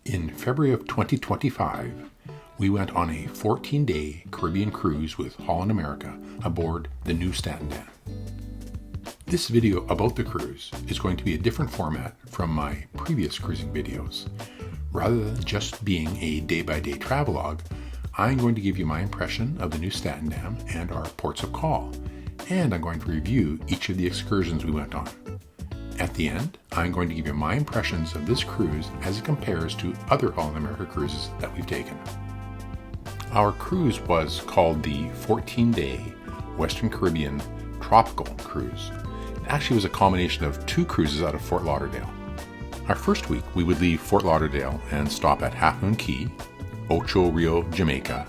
In February of 2025, we went on a 14-day Caribbean cruise with Holland America aboard the Nieuw Statendam. This video about the cruise is going to be a different format from my previous cruising videos. Rather than just being a day-by-day travelogue, I'm going to give you my impression of the Nieuw Statendam and our ports of call, and I'm going to review each of the excursions we went on. At the end, I'm going to give you my impressions of this cruise as it compares to other Holland America cruises that we've taken. Our cruise was called the 14-day Western Caribbean Tropical Cruise. It actually was a combination of two cruises out of Fort Lauderdale. Our first week, we would leave Fort Lauderdale and stop at Half Moon Cay, Ocho Rio, Jamaica,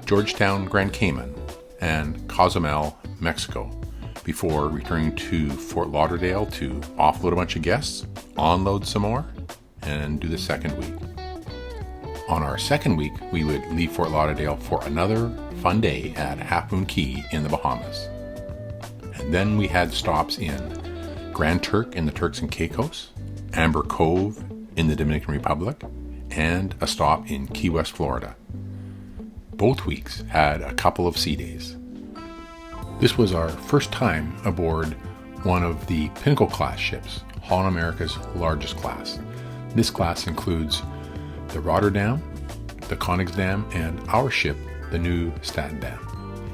Georgetown, Grand Cayman, and Cozumel, Mexico, before returning to Fort Lauderdale to offload a bunch of guests, onload some more, and do the second week. On our second week, we would leave Fort Lauderdale for another fun day at Half Moon Cay in the Bahamas. And then we had stops in Grand Turk in the Turks and Caicos, Amber Cove in the Dominican Republic, and a stop in Key West, Florida. Both weeks had a couple of sea days. This was our first time aboard one of the Pinnacle class ships, Holland America's largest class. This class includes the Rotterdam, the Koningsdam, and our ship, the Nieuw Statendam.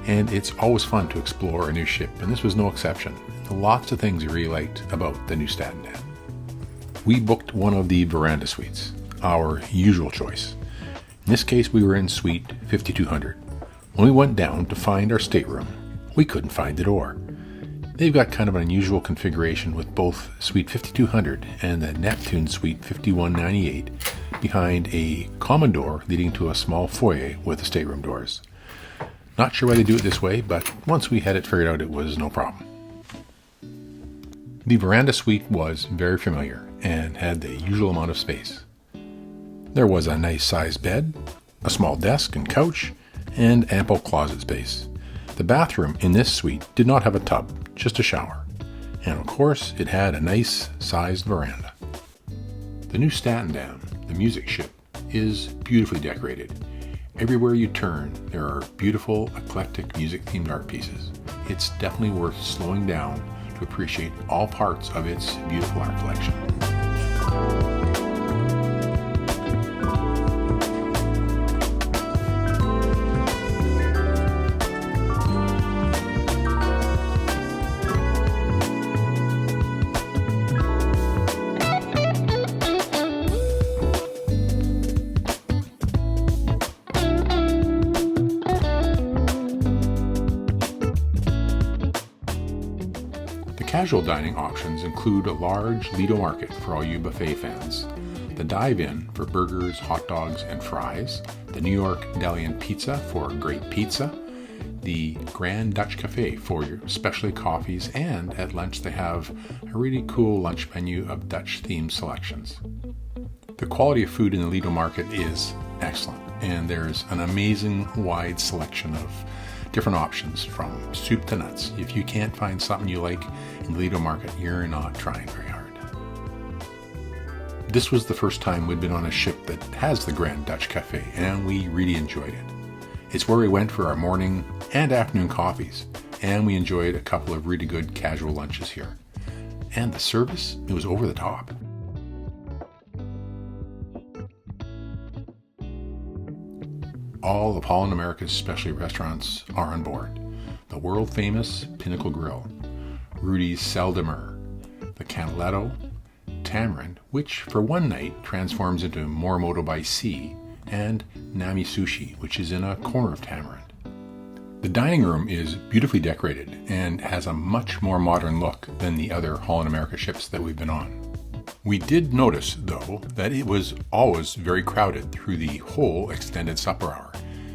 And it's always fun to explore a new ship, and this was no exception. Lots of things we really liked about the Nieuw Statendam. We booked one of the veranda suites, our usual choice. In this case, we were in suite 5200. When we went down to find our stateroom, we couldn't find the door. They've got kind of an unusual configuration with both suite 5200 and the Neptune suite 5198 behind a common door leading to a small foyer with the stateroom doors. Not sure why they do it this way, but once we had it figured out, it was no problem. The veranda suite was very familiar and had the usual amount of space. There was a nice sized bed, a small desk and couch, and ample closet space. The bathroom in this suite did not have a tub, just a shower. And of course, it had a nice sized veranda. The Nieuw Statendam, the music ship, is beautifully decorated. Everywhere you turn, there are beautiful, eclectic music-themed art pieces. It's definitely worth slowing down to appreciate all parts of its beautiful art collection. Casual dining options include a large Lido market for all you buffet fans, the dive-in for burgers, hot dogs, and fries, the New York Deli and Pizza for great pizza, the Grand Dutch Cafe for your specialty coffees, and at lunch they have a really cool lunch menu of Dutch-themed selections. The quality of food in the Lido market is excellent, and there's an amazing wide selection of different options from soup to nuts. If you can't find something you like in the Lido market, you're not trying very hard. This was the first time we'd been on a ship that has the Grand Dutch Cafe, and we really enjoyed it. It's where we went for our morning and afternoon coffees, and we enjoyed a couple of really good casual lunches here. And the service, it was over the top. All of Holland America's specialty restaurants are on board. The world-famous Pinnacle Grill, Rudy's Sel de Mer, the Canaletto, Tamarind, which for one night transforms into Morimoto by Sea, and Nami Sushi, which is in a corner of Tamarind. The dining room is beautifully decorated and has a much more modern look than the other Holland America ships that we've been on. We did notice, though, that it was always very crowded through the whole extended supper hour,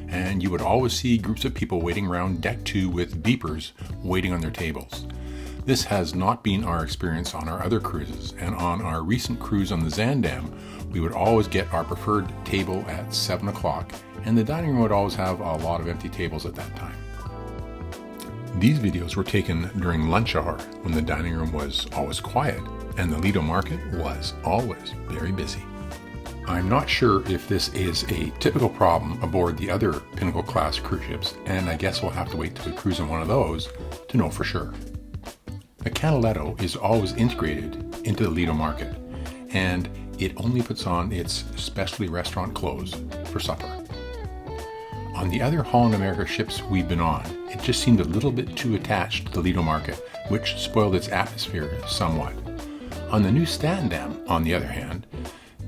and you would always see groups of people waiting around Deck 2 with beepers waiting on their tables. This has not been our experience on our other cruises, and on our recent cruise on the Zaandam, we would always get our preferred table at 7 o'clock, and the dining room would always have a lot of empty tables at that time. These videos were taken during lunch hour when the dining room was always quiet and the Lido market was always very busy. I'm not sure if this is a typical problem aboard the other Pinnacle class cruise ships, and I guess we'll have to wait till we cruise on one of those to know for sure. The Canaletto is always integrated into the Lido market, and it only puts on its specialty restaurant clothes for supper. On the other Holland America ships we've been on, it just seemed a little bit too attached to the Lido market, which spoiled its atmosphere somewhat. On the Nieuw Statendam, on the other hand,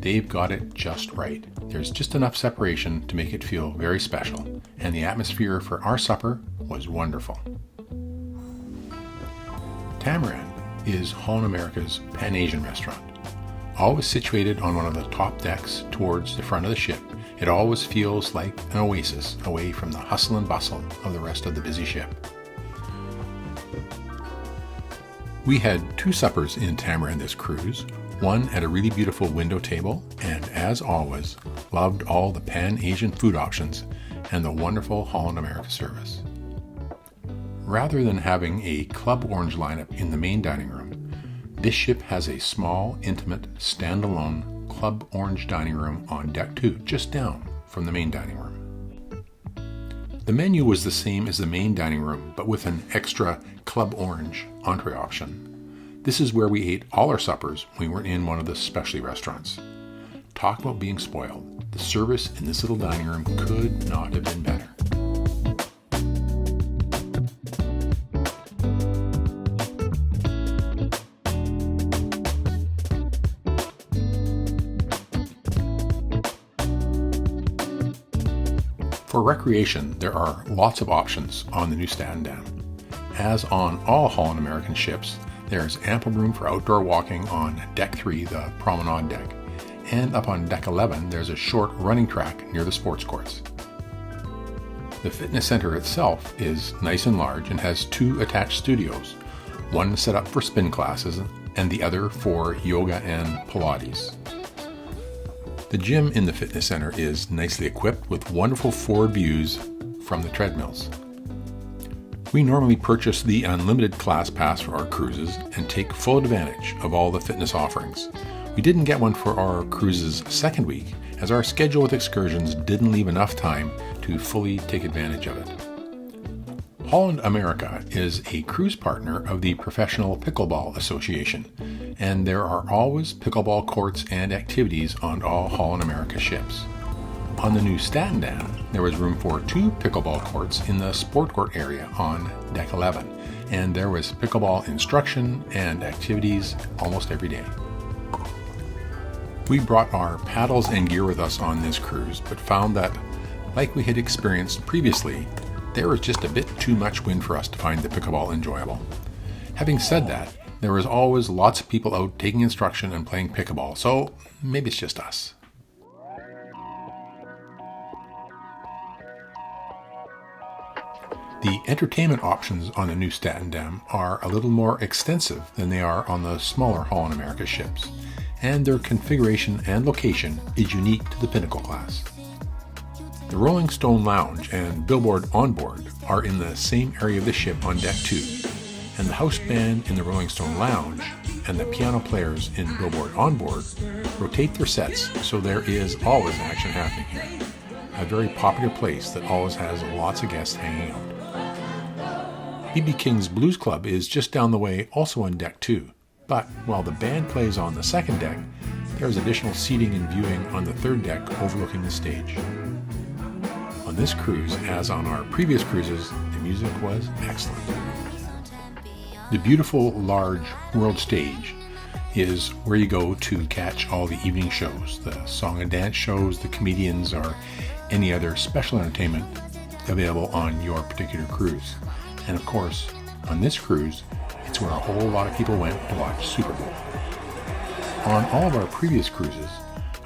they've got it just right. There's just enough separation to make it feel very special, and the atmosphere for our supper was wonderful. Tamarind is Holland America's Pan-Asian restaurant. Always situated on one of the top decks towards the front of the ship, it always feels like an oasis away from the hustle and bustle of the rest of the busy ship. We had 2 suppers in Tamarind this cruise, one at a really beautiful window table, and as always, loved all the Pan-Asian food options and the wonderful Holland America service. Rather than having a Club Orange lineup in the main dining room, this ship has a small, intimate, standalone Club Orange dining room on deck 2, just down from the main dining room. The menu was the same as the main dining room, but with an extra Club Orange entree option. This is where we ate all our suppers when we were in one of the specialty restaurants. Talk about being spoiled. The service in this little dining room could not have been better. For recreation, there are lots of options on the Nieuw Statendam. As on all Holland American ships, there is ample room for outdoor walking on Deck 3, the promenade deck, and up on Deck 11 there's a short running track near the sports courts. The fitness center itself is nice and large and has 2 attached studios, one set up for spin classes and the other for yoga and Pilates. The gym in the fitness center is nicely equipped with wonderful forward views from the treadmills. We normally purchase the unlimited class pass for our cruises and take full advantage of all the fitness offerings. We didn't get one for our cruise's second week, as our schedule with excursions didn't leave enough time to fully take advantage of it. Holland America is a cruise partner of the Professional Pickleball Association, and there are always pickleball courts and activities on all Holland America ships. On the Nieuw Statendam, there was room for 2 pickleball courts in the sport court area on Deck 11, and there was pickleball instruction and activities almost every day. We brought our paddles and gear with us on this cruise, but found that, like we had experienced previously, there was just a bit too much wind for us to find the pickleball enjoyable. Having said that, there was always lots of people out taking instruction and playing pickleball, so maybe it's just us. The entertainment options on the Nieuw Statendam are a little more extensive than they are on the smaller Holland America ships, and their configuration and location is unique to the Pinnacle class. The Rolling Stone Lounge and Billboard Onboard are in the same area of the ship on Deck 2, and the house band in the Rolling Stone Lounge and the piano players in Billboard Onboard rotate their sets, so there is always action happening here. A very popular place that always has lots of guests hanging out. B.B. King's Blues Club is just down the way, also on Deck 2, but while the band plays on the second deck, there's additional seating and viewing on the third deck overlooking the stage. On this cruise, as on our previous cruises, the music was excellent. The beautiful, large world stage is where you go to catch all the evening shows, the song and dance shows, the comedians, or any other special entertainment available on your particular cruise. And of course, on this cruise, it's where a whole lot of people went to watch Super Bowl. On all of our previous cruises,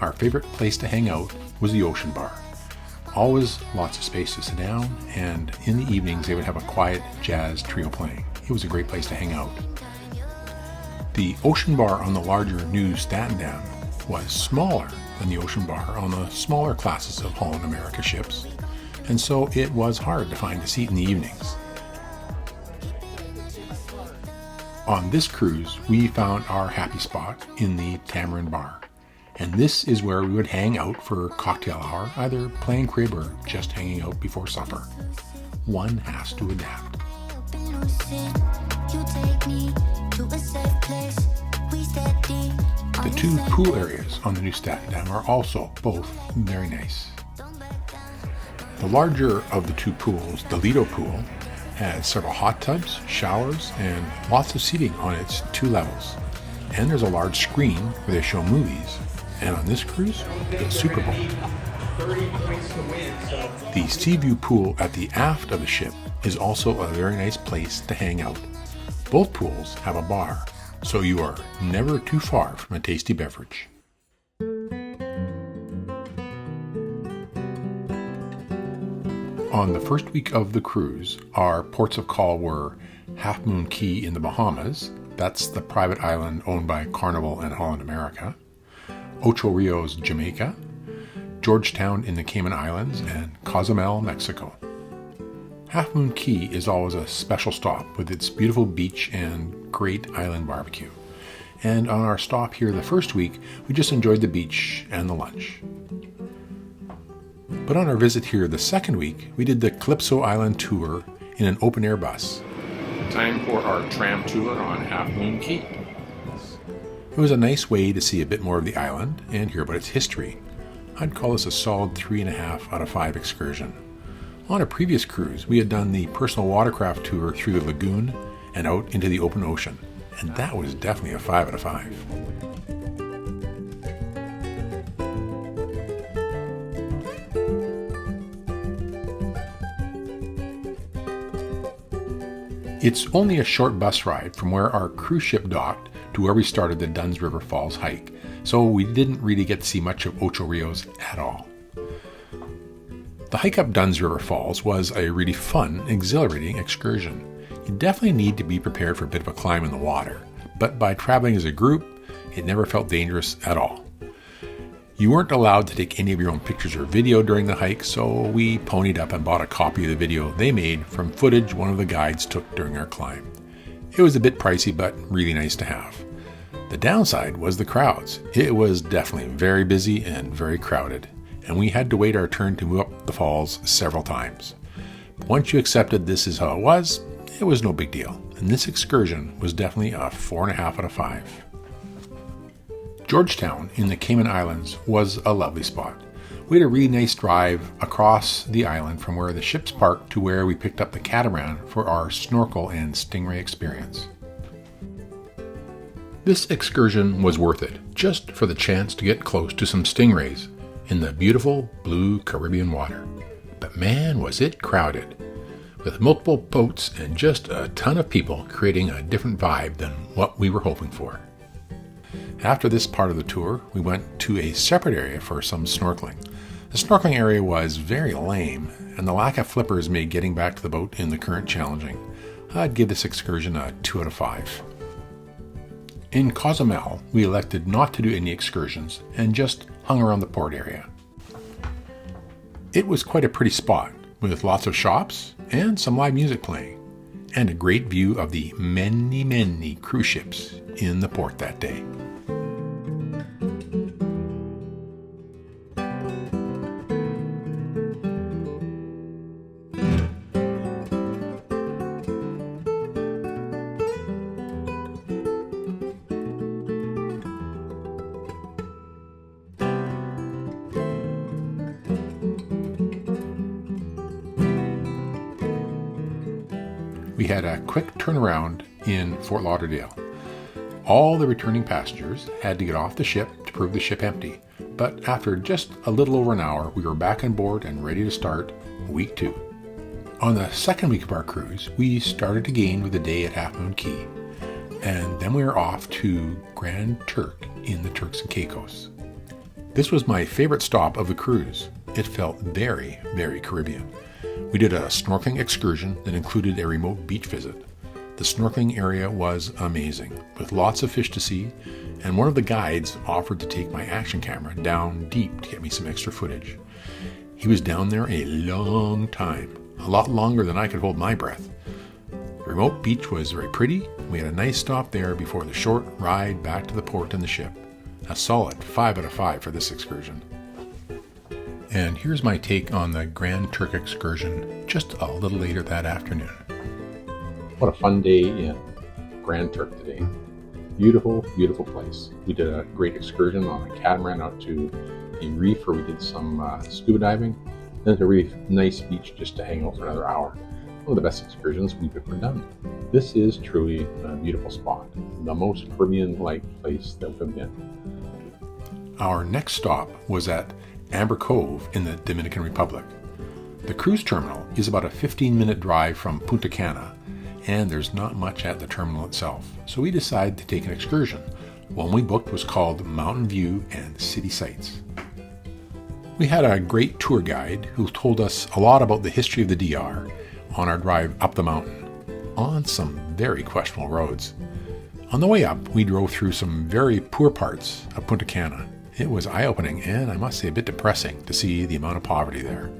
our favorite place to hang out was the Ocean Bar. Always lots of space to sit down, and in the evenings they would have a quiet jazz trio playing. It was a great place to hang out. The Ocean Bar on the larger Nieuw Statendam was smaller than the Ocean Bar on the smaller classes of Holland America ships, and so it was hard to find a seat in the evenings. On this cruise, we found our happy spot in the Tamarind Bar. And this is where we would hang out for cocktail hour, either playing crib or just hanging out before supper. One has to adapt. The two pool areas on the Nieuw Statendam are also both very nice. The larger of the two pools, the Lido pool, has several hot tubs, showers, and lots of seating on its two levels. And there's a large screen where they show movies. And on this cruise, the Super Bowl. The sea view pool at the aft of the ship is also a very nice place to hang out. Both pools have a bar, so you are never too far from a tasty beverage. On the first week of the cruise, our ports of call were Half Moon Cay in the Bahamas. That's the private island owned by Carnival and Holland America. Ocho Rios, Jamaica. Georgetown in the Cayman Islands, and Cozumel, Mexico. Half Moon Cay is always a special stop with its beautiful beach and great island barbecue. And on our stop here the first week, we just enjoyed the beach and the lunch. But on our visit here the second week, we did the Calypso Island tour in an open-air bus. Time for our tram tour on Half Moon Cay. It was a nice way to see a bit more of the island and hear about its history. I'd call this a solid 3.5 out of 5 excursion. On a previous cruise, we had done the personal watercraft tour through the lagoon and out into the open ocean, and that was definitely a 5 out of 5. It's only a short bus ride from where our cruise ship docked to where we started the Dunn's River Falls hike, so we didn't really get to see much of Ocho Rios at all. The hike up Dunn's River Falls was a really fun, exhilarating excursion. You definitely need to be prepared for a bit of a climb in the water, but by traveling as a group, it never felt dangerous at all. You weren't allowed to take any of your own pictures or video during the hike, so we ponied up and bought a copy of the video they made from footage one of the guides took during our climb. It was a bit pricey, but really nice to have. The downside was the crowds. It was definitely very busy and very crowded, and we had to wait our turn to move up the falls several times. But once you accepted this is how it was no big deal, and this excursion was definitely a 4.5 out of 5. Georgetown in the Cayman Islands was a lovely spot. We had a really nice drive across the island from where the ship's parked to where we picked up the catamaran for our snorkel and stingray experience. This excursion was worth it, just for the chance to get close to some stingrays in the beautiful blue Caribbean water. But man, was it crowded, with multiple boats and just a ton of people creating a different vibe than what we were hoping for. After this part of the tour, we went to a separate area for some snorkeling. The snorkeling area was very lame, and the lack of flippers made getting back to the boat in the current challenging. I'd give this excursion a 2 out of 5. In Cozumel, we elected not to do any excursions and just hung around the port area. It was quite a pretty spot, with lots of shops and some live music playing, and a great view of the many cruise ships in the port that day. We had a quick turnaround in Fort Lauderdale. All the returning passengers had to get off the ship to prove the ship empty, but after just a little over an hour, we were back on board and ready to start week 2. On the second week of our cruise, we started again with a day at Half Moon Cay, and then we were off to Grand Turk in the Turks and Caicos. This was my favorite stop of the cruise. It felt very, very Caribbean. We did a snorkeling excursion that included a remote beach visit. The snorkeling area was amazing, with lots of fish to see, and one of the guides offered to take my action camera down deep to get me some extra footage. He was down there a long time, a lot longer than I could hold my breath. The remote beach was very pretty. We had a nice stop there before the short ride back to the port and the ship. A solid 5 out of 5 for this excursion. And here's my take on the Grand Turk excursion just a little later that afternoon. What a fun day in Grand Turk today. Beautiful, beautiful place. We did a great excursion on a catamaran out to a reef where we did some scuba diving. Then to a really nice beach just to hang out for another hour. One of the best excursions we've ever done. This is truly a beautiful spot. The most Caribbean-like place that we've been. Our next stop was at Amber Cove in the Dominican Republic. The cruise terminal is about a 15-minute drive from Punta Cana, and there's not much at the terminal itself, so we decided to take an excursion. One we booked was called Mountain View and City Sights. We had a great tour guide who told us a lot about the history of the DR on our drive up the mountain, on some very questionable roads. On the way up, we drove through some very poor parts of Punta Cana. It was eye-opening and I must say a bit depressing to see the amount of poverty there.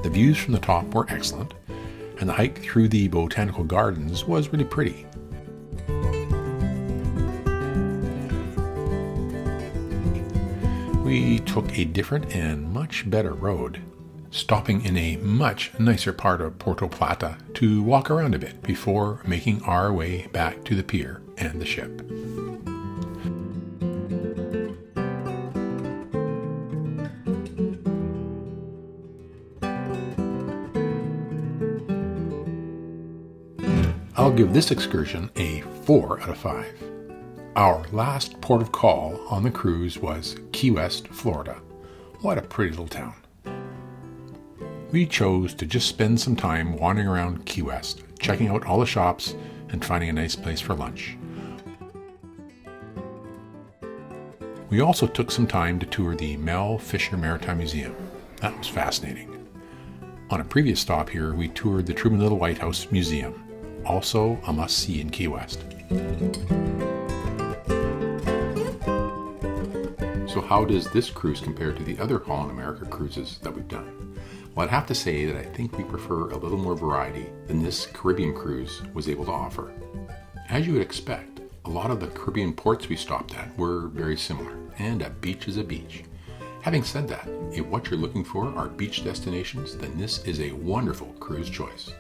The views from the top were excellent, and the hike through the botanical gardens was really pretty. We took a different and much better road, stopping in a much nicer part of Puerto Plata to walk around a bit before making our way back to the pier and the ship. I'll give this excursion a 4 out of 5. Our last port of call on the cruise was Key West, Florida. What a pretty little town. We chose to just spend some time wandering around Key West, checking out all the shops and finding a nice place for lunch. We also took some time to tour the Mel Fisher Maritime Museum. That was fascinating. On a previous stop here, we toured the Truman Little White House Museum. Also a must-see in Key West. So how does this cruise compare to the other Holland America cruises that we've done? Well, I'd have to say that I think we prefer a little more variety than this Caribbean cruise was able to offer. As you would expect, a lot of the Caribbean ports we stopped at were very similar, and a beach is a beach. Having said that, if what you're looking for are beach destinations, then this is a wonderful cruise choice.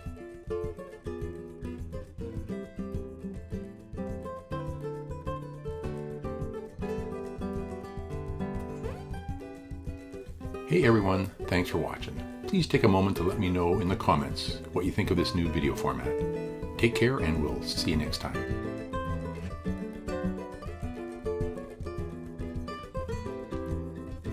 Hey everyone, thanks for watching. Please take a moment to let me know in the comments what you think of this new video format. Take care and we'll see you next time.